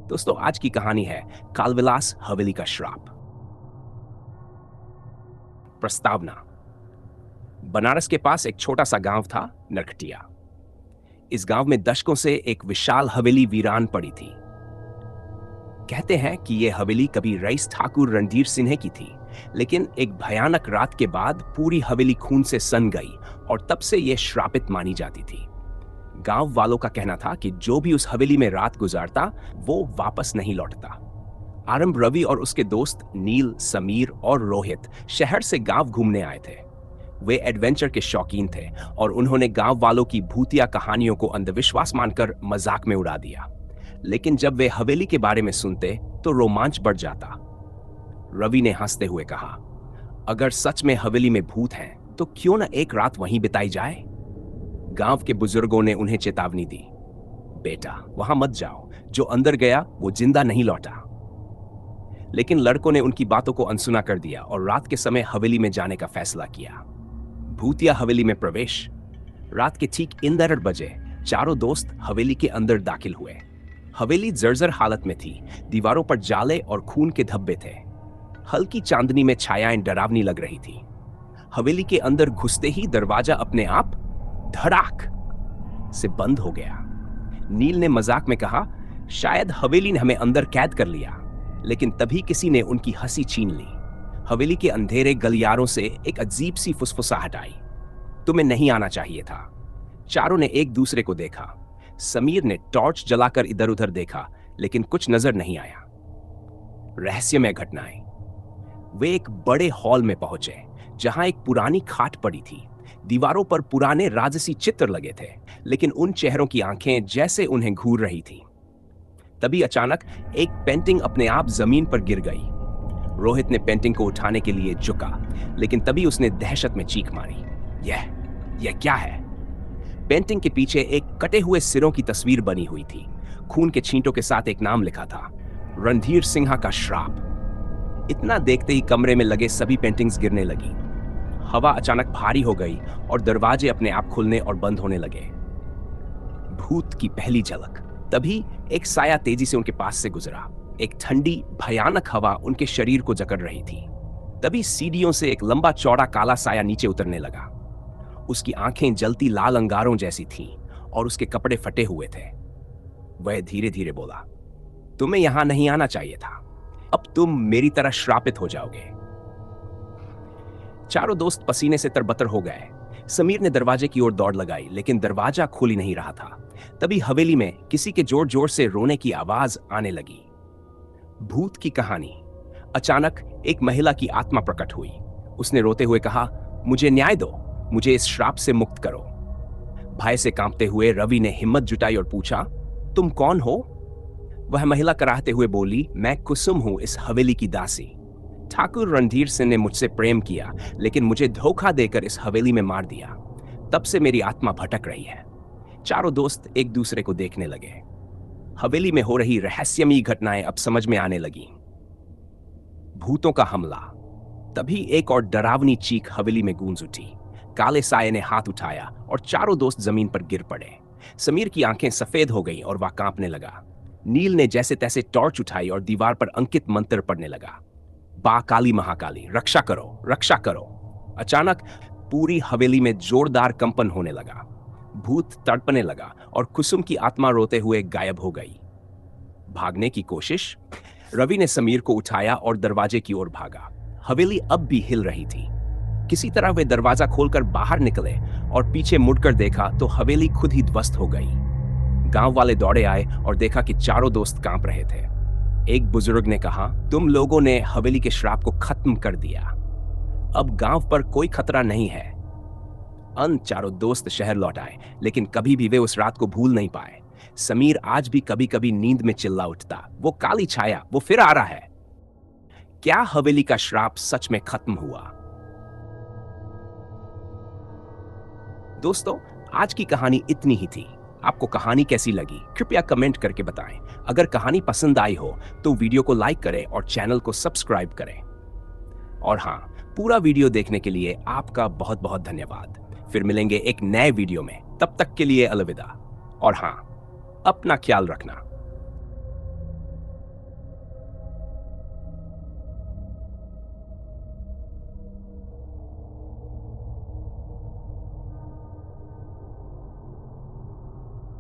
दोस्तों, आज की कहानी है कालविलास हवेली का श्राप। प्रस्तावना। बनारस के पास एक छोटा सा गांव था, नरकटिया। इस गांव में दशकों से एक विशाल हवेली वीरान पड़ी थी। कहते हैं कि यह हवेली कभी रईस ठाकुर रणधीर सिंह की थी, लेकिन एक भयानक रात के बाद पूरी हवेली खून से सन गई और तब से यह श्रापित मानी जाती थी। गांव वालों का कहना था कि जो भी उस हवेली में रात गुजारता वो वापस नहीं लौटता। आरंभ रवि और उसके दोस्त नील, समीर और रोहित शहर से गांव घूमने आए थे। वे एडवेंचर के शौकीन थे और उन्होंने गांव वालों की भूतिया कहानियों को अंधविश्वास मानकर मजाक में उड़ा दिया। लेकिन जब वे हवेली के बारे में सुनते तो रोमांच बढ़ जाता। रवि ने हंसते हुए कहा, अगर सच में हवेली में भूत हैं तो क्यों न एक रात वहीं बिताई जाए। गांव के बुजुर्गों ने उन्हें चेतावनी दी, बेटा वहां मत जाओ, जो अंदर गया वो जिंदा नहीं लौटा। लेकिन लड़कों ने उनकी बातों को अनसुना कर दिया और रात के समय हवेली में जाने का फैसला किया। भूतिया हवेली में प्रवेश। रात के ठीक 11 बजे चारों दोस्त हवेली के अंदर दाखिल हुए। हवेली जर्जर हालत में थी। दीवारों पर जाले और खून के धब्बे थे। हल्की चांदनी में छायाएं डरावनी लग रही थी। हवेली के अंदर घुसते ही दरवाजा अपने आप धड़ाक से बंद हो गया। नील ने मजाक में कहा, शायद हवेली ने हमें अंदर कैद कर लिया। लेकिन तभी किसी ने उनकी हंसी छीन ली। हवेली के अंधेरे गलियारों से एक अजीब सी फुसफुसाहट आई, तुम्हें नहीं आना चाहिए था। चारों ने एक दूसरे को देखा। समीर ने टॉर्च जलाकर इधर उधर देखा, लेकिन कुछ नजर नहीं आया। रहस्यमय घटनाएं। वे एक बड़े हॉल में पहुंचे जहां एक पुरानी खाट पड़ी थी। दीवारों पर पुराने राजसी चित्र लगे थे, लेकिन उन चेहरों की आंखें जैसे उन्हें घूर रही थी। तभी अचानक एक पेंटिंग अपने आप जमीन पर गिर गई। रोहित ने पेंटिंग को उठाने के लिए झुका, लेकिन तभी उसने दहशत में चीख मारी, यह क्या है? पेंटिंग के पीछे एक कटे हुए सिरों की तस्वीर बनी हुई थी। खून के छींटों के साथ एक नाम लिखा था, रणधीर सिंह का श्राप। इतना देखते ही कमरे में लगे सभी पेंटिंग्स गिरने लगी। हवा अचानक भारी हो गई और दरवाजे अपने आप खुलने और बंद होने लगे। भूत की पहली झलक। तभी एक साया तेजी से उनके पास से गुजरा। एक ठंडी भयानक हवा उनके शरीर को जकड़ रही थी। तभी सीढ़ियों से एक लंबा चौड़ा काला साया नीचे उतरने लगा। उसकी आंखें जलती लाल अंगारों जैसी थीं और उसके कपड़े फटे हुए थे। वह धीरे धीरे बोला, तुम्हें यहां नहीं आना चाहिए था। अब तुम मेरी तरह श्रापित हो जाओगे। चारों दोस्त पसीने से तरबतर हो गए। समीर ने दरवाजे की ओर दौड़ लगाई, लेकिन दरवाजा खुल ही नहीं रहा था। तभी हवेली में किसी के जोर जोर से रोने की आवाज आने लगी। भूत की कहानी। अचानक एक महिला की आत्मा प्रकट हुई। उसने रोते हुए कहा, मुझे न्याय दो, मुझे इस श्राप से मुक्त करो। भय से कांपते हुए रवि ने हिम्मत जुटाई और पूछा, तुम कौन हो? वह महिला कराहते हुए बोली, मैं कुसुम हूं, इस हवेली की दासी। ठाकुर रणधीर सिंह ने मुझसे प्रेम किया, लेकिन मुझे धोखा देकर इस हवेली में मार दिया। तब से मेरी आत्मा भटक रही है। चारों दोस्त एक दूसरे को देखने लगे। हवेली में हो रही रहस्यमयी घटनाएं अब समझ में आने लगी। भूतों का हमला। तभी एक और डरावनी चीख हवेली में गूंज उठी। काले साये ने हाथ उठाया और चारों दोस्त जमीन पर गिर पड़े। समीर की आंखें सफेद हो गईं और वह कांपने लगा। नील ने जैसे तैसे टॉर्च उठाई और दीवार पर अंकित मंत्र पढ़ने लगा, बा काली महाकाली रक्षा करो, रक्षा करो। अचानक पूरी हवेली में जोरदार कंपन होने लगा। भूत तड़पने लगा और कुसुम की आत्मा रोते हुए गायब हो गई। भागने की कोशिश। रवि ने समीर को उठाया और दरवाजे की ओर भागा। हवेली अब भी हिल रही थी। किसी तरह वे दरवाजा खोलकर बाहर निकले और पीछे मुड़कर देखा तो हवेली खुद ही ध्वस्त हो गई। गांव वाले दौड़े आए और देखा कि चारों दोस्त कांप रहे थे। एक बुजुर्ग ने कहा, तुम लोगों ने हवेली के श्राप को खत्म कर दिया। अब गांव पर कोई खतरा नहीं है। चारों दोस्त शहर लौट आए, लेकिन कभी भी वे उस रात को भूल नहीं पाए। समीर आज भी कभी कभी नींद में चिल्ला उठता, वो काली छाया, वो फिर आ रहा है। क्या हवेली का श्राप सच में खत्म हुआ? दोस्तों, आज की कहानी इतनी ही थी। आपको कहानी कैसी लगी कृपया कमेंट करके बताएं। अगर कहानी पसंद आई हो तो वीडियो को लाइक करें और चैनल को सब्सक्राइब करें। और हाँ, पूरा वीडियो देखने के लिए आपका बहुत बहुत धन्यवाद। फिर मिलेंगे एक नए वीडियो में, तब तक के लिए अलविदा। और हाँ, अपना ख्याल रखना।